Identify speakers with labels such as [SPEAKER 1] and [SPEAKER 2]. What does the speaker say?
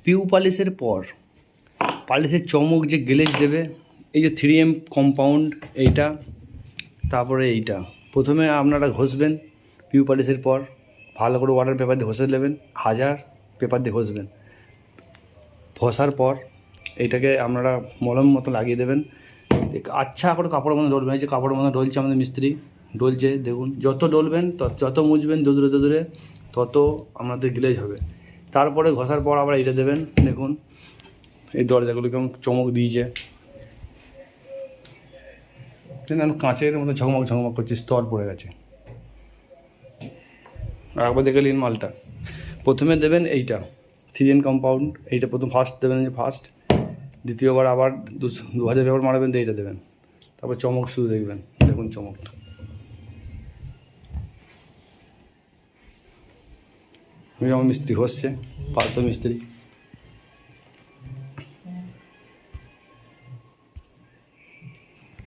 [SPEAKER 1] পিউ পালিশের পর পালিশের চমক যে গ্লেজ দেবে, এই যে 3M কম্পাউন্ড এইটা, তারপরে এইটা প্রথমে আপনারা ঘষবেন পিউ পালিশের পর, ভালো করে ওয়াটার পেপার দিয়ে ঘষে নেবেন, 1000 পেপার দিয়ে ঘষবেন। ঘষার পর এইটাকে আপনারা মলম মতো লাগিয়ে দেবেন, আচ্ছা করে কাপড়ের মধ্যে ডলবেন। এই যে কাপড়ের মধ্যে ডলছে আমাদের মিস্ত্রি, ডলছে দেখুন, যত ডলবেন যত মুছবেন দূরে দূরে তত আমাদের গ্লেজ হবে। তারপরে ঘষার পর আবার এইটা দেবেন, দেখুন এই দরজাগুলো কেমন চমক দিয়েছে, কাঁচের মতো ঝকমক ঝকমক করছে, স্তর পড়ে গেছে। একবার দেখে নিন মালটা। প্রথমে দেবেন এইটা 3M কম্পাউন্ড, এইটা প্রথম ফার্স্ট দেবেন, ফার্স্ট। দ্বিতীয়বার আবার 2000 পেপার মারবেন তো এইটা দেবেন, তারপর চমক শুধু দেখবেন, দেখুন চমকটা। আমার মিস্ত্রি হচ্ছে 500 মিস্ত্রি।